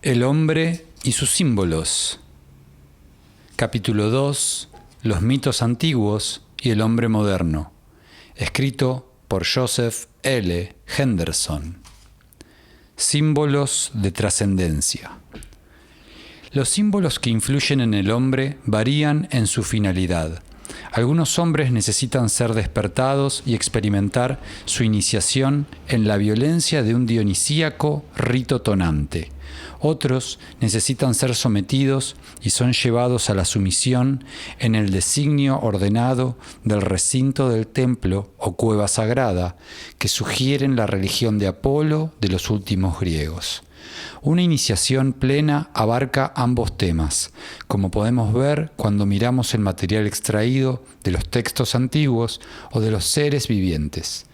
El hombre y sus símbolos. Capítulo 2. Los mitos antiguos y el hombre moderno. Escrito por Joseph L. Henderson. Símbolos de trascendencia. Los símbolos que influyen en el hombre varían en su finalidad. Algunos hombres necesitan ser despertados y experimentar su iniciación en la violencia de un dionisíaco rito tonante. Otros necesitan ser sometidos y son llevados a la sumisión en el designio ordenado del recinto del templo o cueva sagrada que sugieren la religión de Apolo de los últimos griegos. Una iniciación plena abarca ambos temas, como podemos ver cuando miramos el material extraído de los textos antiguos o de los seres vivientes.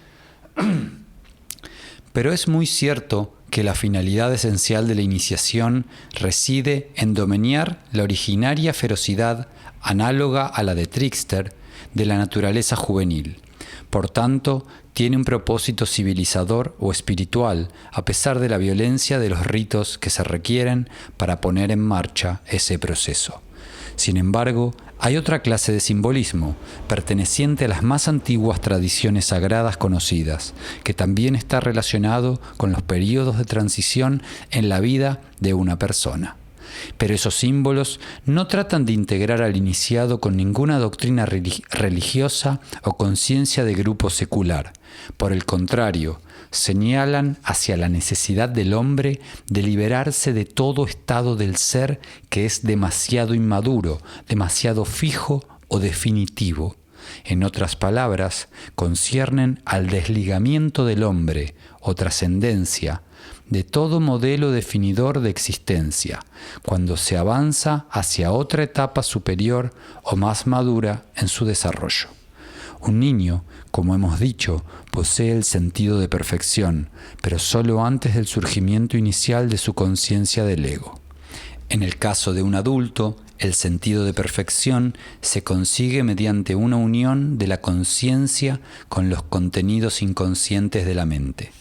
Pero es muy cierto que la finalidad esencial de la iniciación reside en domeñar la originaria ferocidad análoga a la de Trickster de la naturaleza juvenil. Por tanto, tiene un propósito civilizador o espiritual, a pesar de la violencia de los ritos que se requieren para poner en marcha ese proceso. Sin embargo, hay otra clase de simbolismo, perteneciente a las más antiguas tradiciones sagradas conocidas, que también está relacionado con los periodos de transición en la vida de una persona. Pero esos símbolos no tratan de integrar al iniciado con ninguna doctrina religiosa o conciencia de grupo secular. Por el contrario, señalan hacia la necesidad del hombre de liberarse de todo estado del ser que es demasiado inmaduro, demasiado fijo o definitivo. En otras palabras, conciernen al desligamiento del hombre o trascendencia de todo modelo definidor de existencia, cuando se avanza hacia otra etapa superior o más madura en su desarrollo. Un niño, como hemos dicho, posee el sentido de perfección, pero solo antes del surgimiento inicial de su conciencia del ego. En el caso de un adulto, el sentido de perfección se consigue mediante una unión de la conciencia con los contenidos inconscientes de la mente.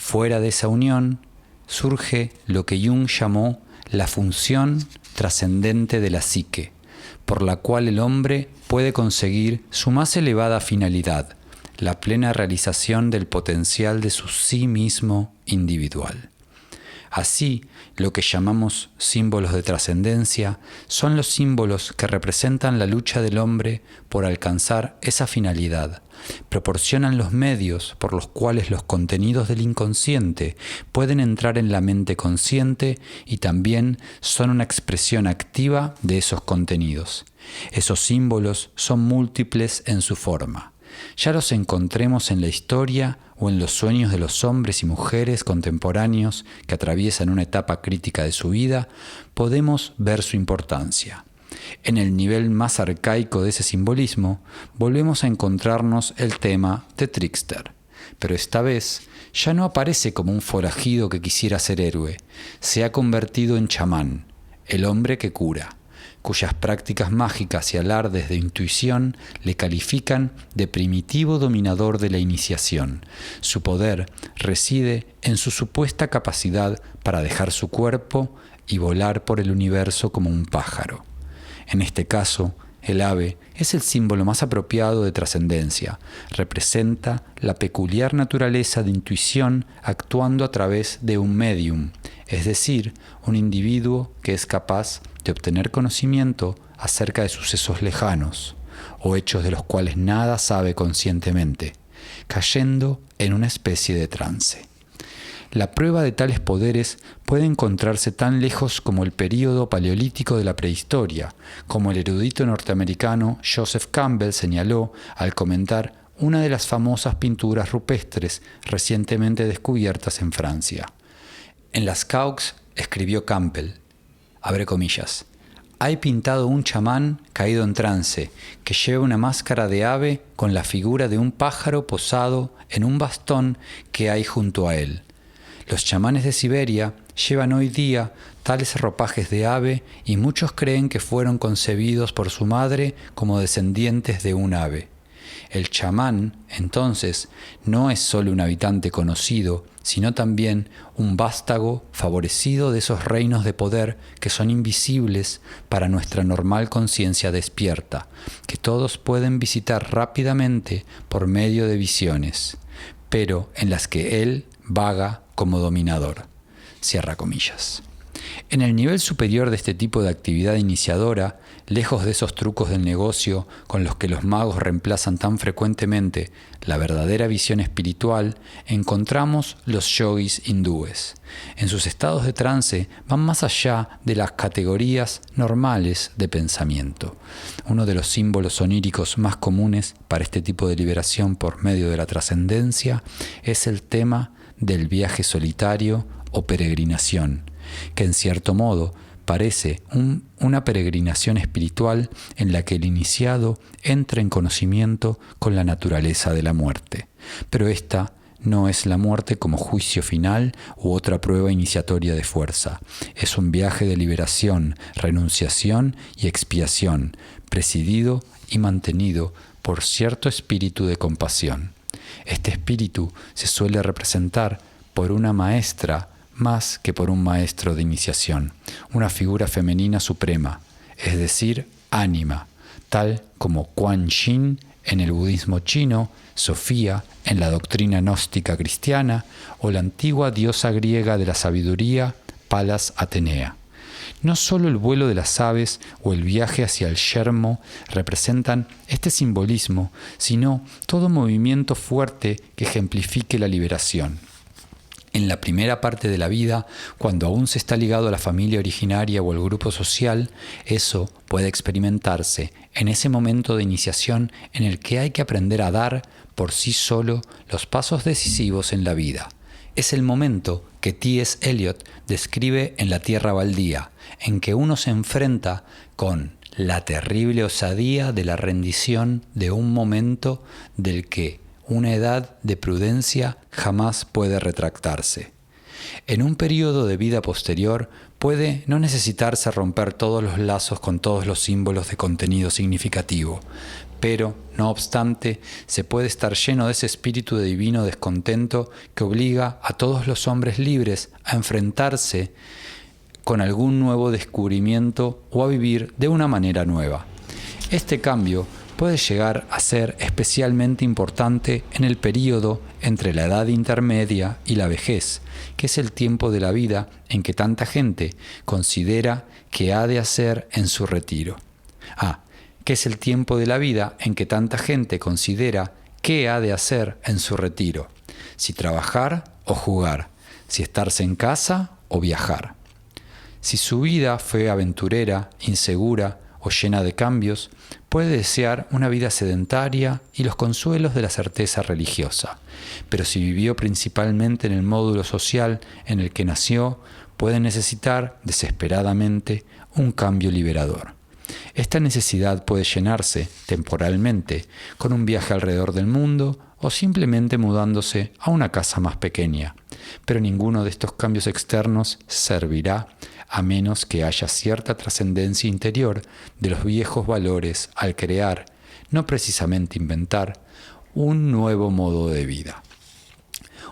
Fuera de esa unión surge lo que Jung llamó la función trascendente de la psique, por la cual el hombre puede conseguir su más elevada finalidad, la plena realización del potencial de su sí mismo individual. Así, lo que llamamos símbolos de trascendencia son los símbolos que representan la lucha del hombre por alcanzar esa finalidad. Proporcionan los medios por los cuales los contenidos del inconsciente pueden entrar en la mente consciente y también son una expresión activa de esos contenidos. Esos símbolos son múltiples en su forma. Ya los encontremos en la historia o en los sueños de los hombres y mujeres contemporáneos que atraviesan una etapa crítica de su vida, podemos ver su importancia. En el nivel más arcaico de ese simbolismo, volvemos a encontrarnos el tema de Trickster. Pero esta vez ya no aparece como un forajido que quisiera ser héroe, se ha convertido en chamán, el hombre que cura, cuyas prácticas mágicas y alardes de intuición le califican de primitivo dominador de la iniciación. Su poder reside en su supuesta capacidad para dejar su cuerpo y volar por el universo como un pájaro. En este caso, el ave es el símbolo más apropiado de trascendencia. Representa la peculiar naturaleza de intuición actuando a través de un medium, es decir, un individuo que es capaz de obtener conocimiento acerca de sucesos lejanos o hechos de los cuales nada sabe conscientemente, cayendo en una especie de trance. La prueba de tales poderes puede encontrarse tan lejos como el período paleolítico de la prehistoria, como el erudito norteamericano Joseph Campbell señaló al comentar una de las famosas pinturas rupestres recientemente descubiertas en Francia. En las Caux escribió Campbell, abre comillas, hay pintado un chamán caído en trance, que lleva una máscara de ave con la figura de un pájaro posado en un bastón que hay junto a él. Los chamanes de Siberia llevan hoy día tales ropajes de ave y muchos creen que fueron concebidos por su madre como descendientes de un ave. El chamán, entonces, no es solo un habitante conocido, sino también un vástago favorecido de esos reinos de poder que son invisibles para nuestra normal conciencia despierta, que todos pueden visitar rápidamente por medio de visiones, pero en las que él vaga como dominador. Cierra comillas. En el nivel superior de este tipo de actividad iniciadora, lejos de esos trucos del negocio con los que los magos reemplazan tan frecuentemente la verdadera visión espiritual, encontramos los yogis hindúes. En sus estados de trance van más allá de las categorías normales de pensamiento. Uno de los símbolos oníricos más comunes para este tipo de liberación por medio de la trascendencia es el tema del viaje solitario o peregrinación, que en cierto modo parece una peregrinación espiritual en la que el iniciado entra en conocimiento con la naturaleza de la muerte. Pero esta no es la muerte como juicio final u otra prueba iniciatoria de fuerza. Es un viaje de liberación, renunciación y expiación, presidido y mantenido por cierto espíritu de compasión. Este espíritu se suele representar por una maestra más que por un maestro de iniciación, una figura femenina suprema, es decir, ánima, tal como Kuan Yin en el budismo chino, Sofía en la doctrina gnóstica cristiana o la antigua diosa griega de la sabiduría, Palas Atenea. No solo el vuelo de las aves o el viaje hacia el yermo representan este simbolismo, sino todo movimiento fuerte que ejemplifique la liberación. En la primera parte de la vida, cuando aún se está ligado a la familia originaria o al grupo social, eso puede experimentarse en ese momento de iniciación en el que hay que aprender a dar por sí solo los pasos decisivos en la vida. Es el momento que T.S. Eliot describe en La Tierra Baldía, en que uno se enfrenta con la terrible osadía de la rendición de un momento del que una edad de prudencia jamás puede retractarse. En un periodo de vida posterior puede no necesitarse romper todos los lazos con todos los símbolos de contenido significativo, pero, no obstante, se puede estar lleno de ese espíritu de divino descontento que obliga a todos los hombres libres a enfrentarse con algún nuevo descubrimiento o a vivir de una manera nueva. Este cambio puede llegar a ser especialmente importante en el período entre la edad intermedia y la vejez, que es el tiempo de la vida en que tanta gente considera que ha de hacer en su retiro. Que es el tiempo de la vida en que tanta gente considera qué ha de hacer en su retiro, si trabajar o jugar, si estarse en casa o viajar. Si su vida fue aventurera, insegura o llena de cambios, puede desear una vida sedentaria y los consuelos de la certeza religiosa. Pero si vivió principalmente en el módulo social en el que nació, puede necesitar desesperadamente un cambio liberador. Esta necesidad puede llenarse temporalmente con un viaje alrededor del mundo o simplemente mudándose a una casa más pequeña. Pero ninguno de estos cambios externos servirá a menos que haya cierta trascendencia interior de los viejos valores al crear, no precisamente inventar, un nuevo modo de vida.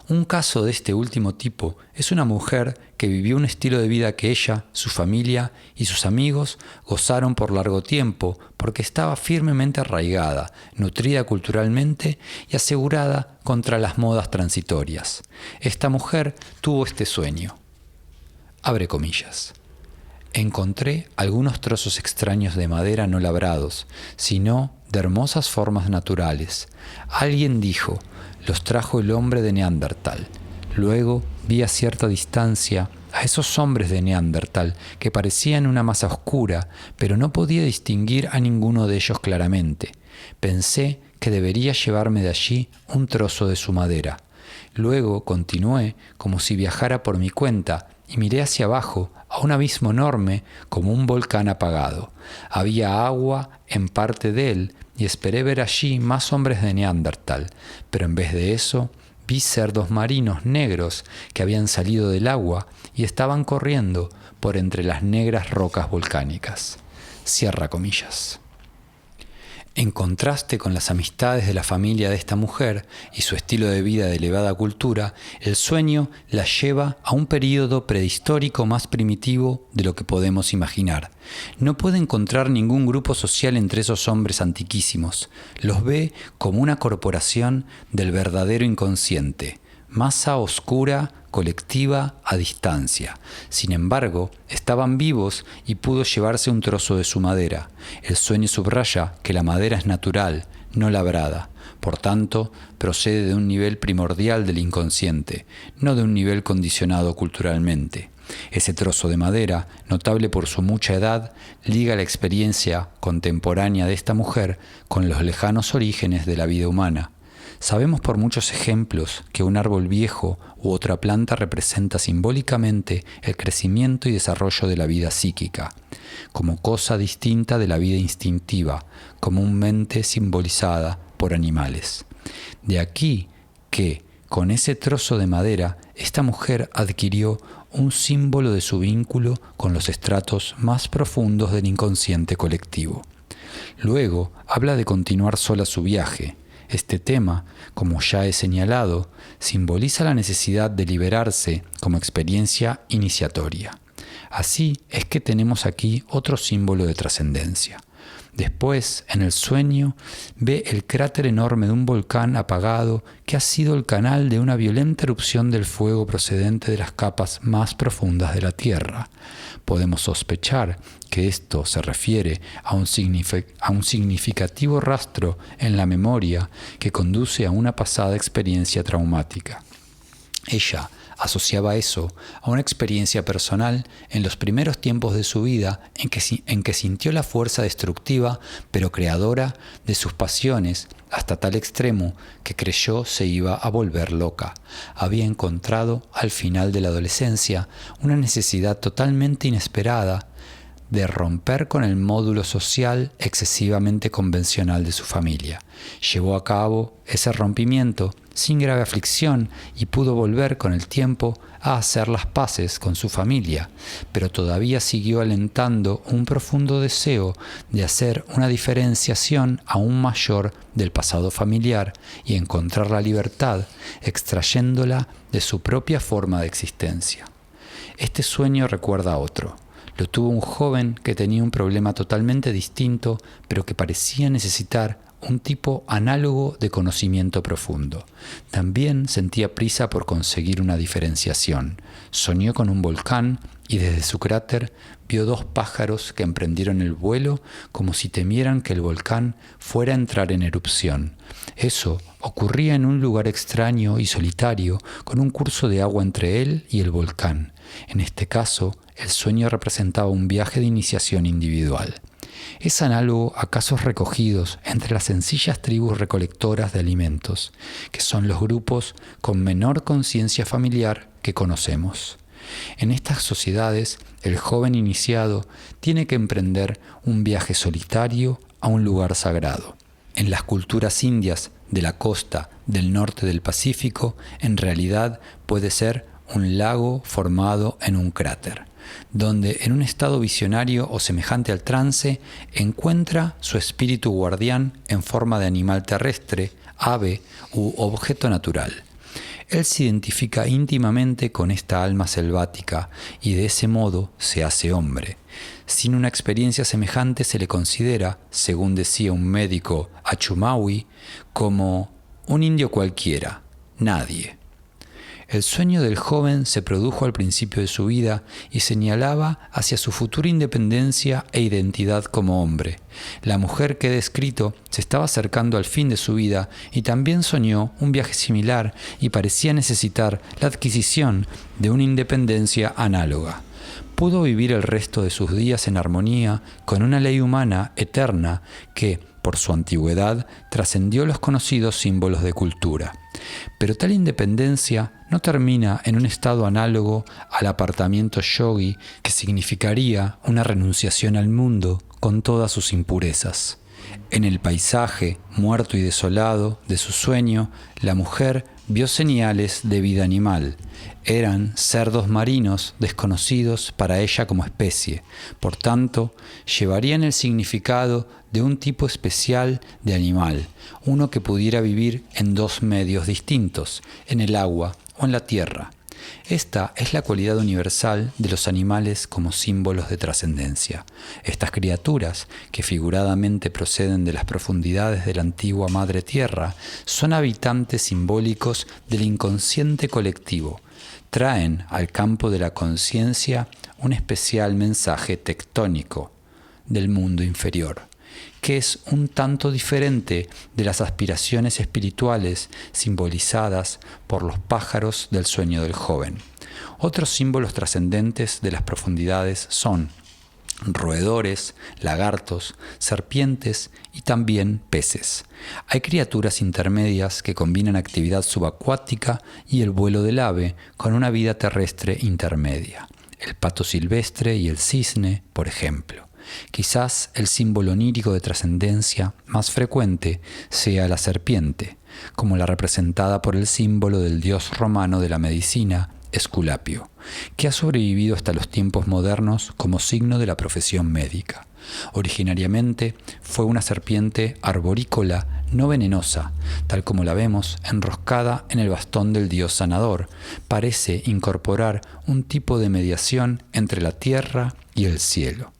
Un caso de este último tipo es una mujer que vivió un estilo de vida que ella, su familia y sus amigos gozaron por largo tiempo porque estaba firmemente arraigada, nutrida culturalmente y asegurada contra las modas transitorias. Esta mujer tuvo este sueño. Abre comillas. Encontré algunos trozos extraños de madera no labrados, sino de hermosas formas naturales. Alguien dijo, los trajo el hombre de Neandertal. Luego vi a cierta distancia a esos hombres de Neandertal que parecían una masa oscura, pero no podía distinguir a ninguno de ellos claramente. Pensé que debería llevarme de allí un trozo de su madera. Luego continué como si viajara por mi cuenta y miré hacia abajo a un abismo enorme como un volcán apagado. Había agua en parte de él y esperé ver allí más hombres de Neandertal, pero en vez de eso vi cerdos marinos negros que habían salido del agua y estaban corriendo por entre las negras rocas volcánicas. Cierra comillas. En contraste con las amistades de la familia de esta mujer y su estilo de vida de elevada cultura, el sueño la lleva a un período prehistórico más primitivo de lo que podemos imaginar. No puede encontrar ningún grupo social entre esos hombres antiquísimos. Los ve como una corporación del verdadero inconsciente, masa oscura, colectiva, a distancia. Sin embargo, estaban vivos y pudo llevarse un trozo de su madera. El sueño subraya que la madera es natural, no labrada. Por tanto, procede de un nivel primordial del inconsciente, no de un nivel condicionado culturalmente. Ese trozo de madera, notable por su mucha edad, liga la experiencia contemporánea de esta mujer con los lejanos orígenes de la vida humana. Sabemos por muchos ejemplos que un árbol viejo u otra planta representa simbólicamente el crecimiento y desarrollo de la vida psíquica, como cosa distinta de la vida instintiva, comúnmente simbolizada por animales. De aquí que, con ese trozo de madera, esta mujer adquirió un símbolo de su vínculo con los estratos más profundos del inconsciente colectivo. Luego habla de continuar sola su viaje. Este tema, como ya he señalado, simboliza la necesidad de liberarse como experiencia iniciatoria. Así es que tenemos aquí otro símbolo de trascendencia. Después, en el sueño, ve el cráter enorme de un volcán apagado que ha sido el canal de una violenta erupción del fuego procedente de las capas más profundas de la Tierra. Podemos sospechar que esto se refiere a un significativo rastro en la memoria que conduce a una pasada experiencia traumática. Ella asociaba eso a una experiencia personal en los primeros tiempos de su vida en que sintió la fuerza destructiva pero creadora de sus pasiones hasta tal extremo que creyó se iba a volver loca. Había encontrado al final de la adolescencia una necesidad totalmente inesperada de romper con el módulo social excesivamente convencional de su familia. Llevó a cabo ese rompimiento sin grave aflicción y pudo volver con el tiempo a hacer las paces con su familia, pero todavía siguió alentando un profundo deseo de hacer una diferenciación aún mayor del pasado familiar y encontrar la libertad extrayéndola de su propia forma de existencia. Este sueño recuerda a otro. Lo tuvo un joven que tenía un problema totalmente distinto, pero que parecía necesitar un tipo análogo de conocimiento profundo. También sentía prisa por conseguir una diferenciación. Soñó con un volcán y desde su cráter vio dos pájaros que emprendieron el vuelo como si temieran que el volcán fuera a entrar en erupción. Eso ocurría en un lugar extraño y solitario, con un curso de agua entre él y el volcán. En este caso, el sueño representaba un viaje de iniciación individual. Es análogo a casos recogidos entre las sencillas tribus recolectoras de alimentos, que son los grupos con menor conciencia familiar que conocemos. En estas sociedades, el joven iniciado tiene que emprender un viaje solitario a un lugar sagrado. En las culturas indias de la costa del norte del Pacífico, en realidad puede ser un lago formado en un cráter, donde en un estado visionario o semejante al trance encuentra su espíritu guardián en forma de animal terrestre, ave u objeto natural. Él se identifica íntimamente con esta alma selvática y de ese modo se hace hombre. Sin una experiencia semejante se le considera, según decía un médico Achumawi, como un indio cualquiera, nadie. El sueño del joven se produjo al principio de su vida y señalaba hacia su futura independencia e identidad como hombre. La mujer que he descrito se estaba acercando al fin de su vida y también soñó un viaje similar y parecía necesitar la adquisición de una independencia análoga. Pudo vivir el resto de sus días en armonía con una ley humana eterna que, por su antigüedad, trascendió los conocidos símbolos de cultura. Pero tal independencia no termina en un estado análogo al apartamiento yogi, que significaría una renunciación al mundo con todas sus impurezas. En el paisaje, muerto y desolado, de su sueño, la mujer vio señales de vida animal. Eran cerdos marinos desconocidos para ella como especie. Por tanto, llevarían el significado de un tipo especial de animal, uno que pudiera vivir en dos medios distintos, en el agua o en la tierra. Esta es la cualidad universal de los animales como símbolos de trascendencia. Estas criaturas, que figuradamente proceden de las profundidades de la antigua Madre Tierra, son habitantes simbólicos del inconsciente colectivo. Traen al campo de la conciencia un especial mensaje tectónico del mundo inferior, que es un tanto diferente de las aspiraciones espirituales simbolizadas por los pájaros del sueño del joven. Otros símbolos trascendentes de las profundidades son roedores, lagartos, serpientes y también peces. Hay criaturas intermedias que combinan actividad subacuática y el vuelo del ave con una vida terrestre intermedia. El pato silvestre y el cisne, por ejemplo. Quizás el símbolo onírico de trascendencia más frecuente sea la serpiente, como la representada por el símbolo del dios romano de la medicina, Esculapio, que ha sobrevivido hasta los tiempos modernos como signo de la profesión médica. Originariamente fue una serpiente arborícola no venenosa, tal como la vemos enroscada en el bastón del dios sanador. Parece incorporar un tipo de mediación entre la tierra y el cielo.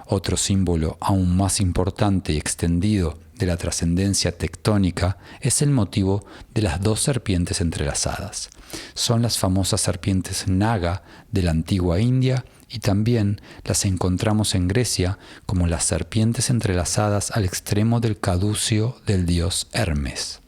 Otro símbolo aún más importante y extendido de la trascendencia tectónica es el motivo de las dos serpientes entrelazadas. Son las famosas serpientes Naga de la antigua India y también las encontramos en Grecia como las serpientes entrelazadas al extremo del caducio del dios Hermes.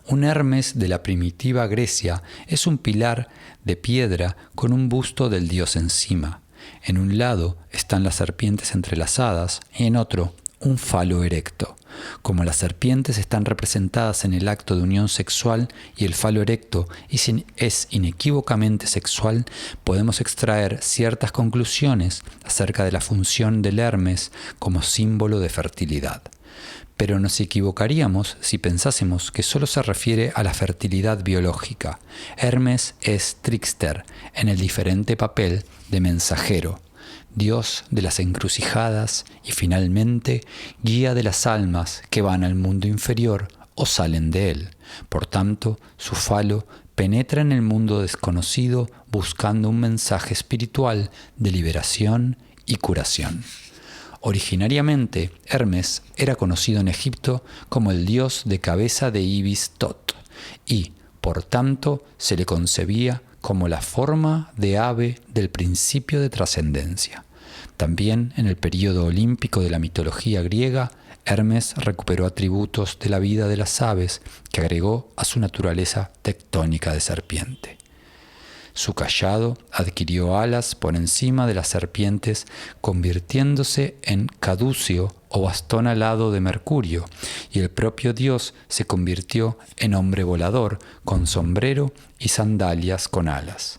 Un Hermes de la primitiva Grecia es un pilar de piedra con un busto del dios encima. En un lado están las serpientes entrelazadas y en otro un falo erecto. Como las serpientes están representadas en el acto de unión sexual y el falo erecto es inequívocamente sexual, podemos extraer ciertas conclusiones acerca de la función del Hermes como símbolo de fertilidad. Pero nos equivocaríamos si pensásemos que solo se refiere a la fertilidad biológica. Hermes es trickster en el diferente papel de mensajero, dios de las encrucijadas y finalmente guía de las almas que van al mundo inferior o salen de él. Por tanto, su falo penetra en el mundo desconocido buscando un mensaje espiritual de liberación y curación. Originariamente, Hermes era conocido en Egipto como el dios de cabeza de ibis Tot y, por tanto, se le concebía como la forma de ave del principio de trascendencia. También en el período olímpico de la mitología griega, Hermes recuperó atributos de la vida de las aves que agregó a su naturaleza tectónica de serpiente. Su cayado adquirió alas por encima de las serpientes, convirtiéndose en caducio o bastón alado de Mercurio, y el propio dios se convirtió en hombre volador, con sombrero y sandalias con alas.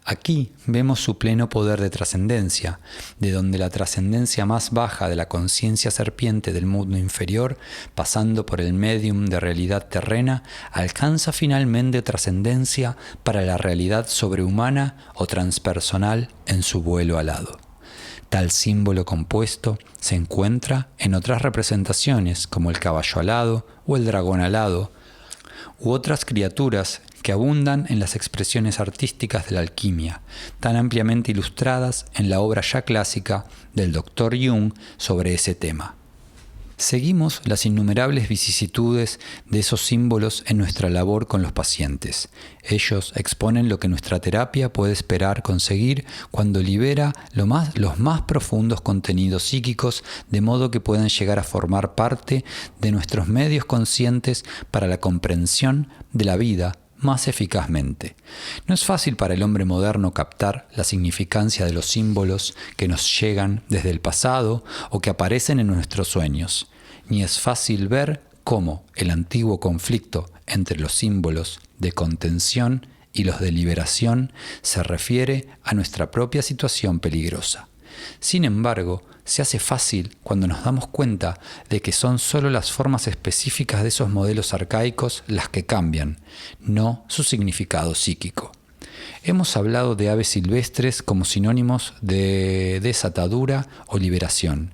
Aquí vemos su pleno poder de trascendencia, de donde la trascendencia más baja de la conciencia serpiente del mundo inferior, pasando por el medium de realidad terrena, alcanza finalmente trascendencia para la realidad sobrehumana o transpersonal en su vuelo alado. Tal símbolo compuesto se encuentra en otras representaciones como el caballo alado o el dragón alado, u otras criaturas que abundan en las expresiones artísticas de la alquimia, tan ampliamente ilustradas en la obra ya clásica del Dr. Jung sobre ese tema. Seguimos las innumerables vicisitudes de esos símbolos en nuestra labor con los pacientes. Ellos exponen lo que nuestra terapia puede esperar conseguir cuando libera los más profundos contenidos psíquicos, de modo que puedan llegar a formar parte de nuestros medios conscientes para la comprensión de la vida más eficazmente. No es fácil para el hombre moderno captar la significancia de los símbolos que nos llegan desde el pasado o que aparecen en nuestros sueños, ni es fácil ver cómo el antiguo conflicto entre los símbolos de contención y los de liberación se refiere a nuestra propia situación peligrosa. Sin embargo, se hace fácil cuando nos damos cuenta de que son solo las formas específicas de esos modelos arcaicos las que cambian, no su significado psíquico. Hemos hablado de aves silvestres como sinónimos de desatadura o liberación,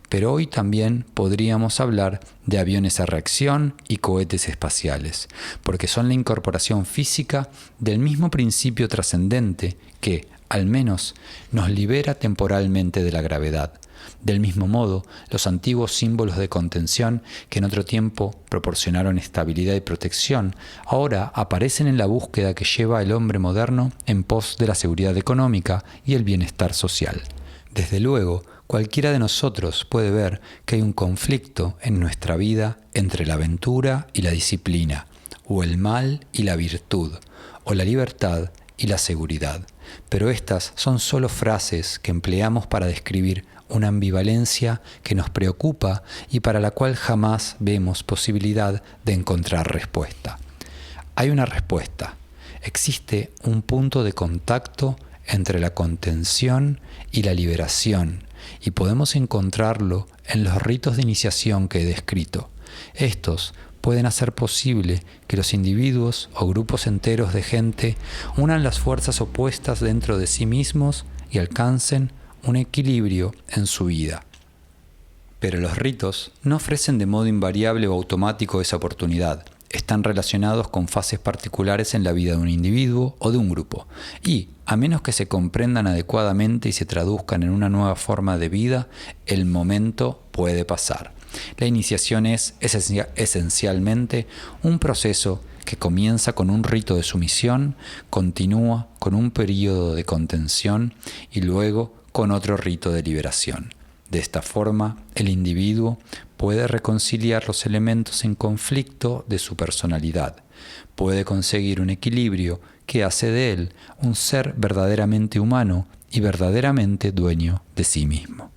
pero hoy también podríamos hablar de aviones a reacción y cohetes espaciales, porque son la incorporación física del mismo principio trascendente que, al menos, nos libera temporalmente de la gravedad. Del mismo modo, los antiguos símbolos de contención que en otro tiempo proporcionaron estabilidad y protección, ahora aparecen en la búsqueda que lleva el hombre moderno en pos de la seguridad económica y el bienestar social. Desde luego, cualquiera de nosotros puede ver que hay un conflicto en nuestra vida entre la aventura y la disciplina, o el mal y la virtud, o la libertad y la seguridad. Pero estas son solo frases que empleamos para describir una ambivalencia que nos preocupa y para la cual jamás vemos posibilidad de encontrar respuesta. Hay una respuesta. Existe un punto de contacto entre la contención y la liberación, y podemos encontrarlo en los ritos de iniciación que he descrito. Estos pueden hacer posible que los individuos o grupos enteros de gente unan las fuerzas opuestas dentro de sí mismos y alcancen un equilibrio en su vida. Pero los ritos no ofrecen de modo invariable o automático esa oportunidad. Están relacionados con fases particulares en la vida de un individuo o de un grupo, y, a menos que se comprendan adecuadamente y se traduzcan en una nueva forma de vida, el momento puede pasar. La iniciación es esencialmente un proceso que comienza con un rito de sumisión, continúa con un período de contención y luego con otro rito de liberación. De esta forma, el individuo puede reconciliar los elementos en conflicto de su personalidad, puede conseguir un equilibrio que hace de él un ser verdaderamente humano y verdaderamente dueño de sí mismo.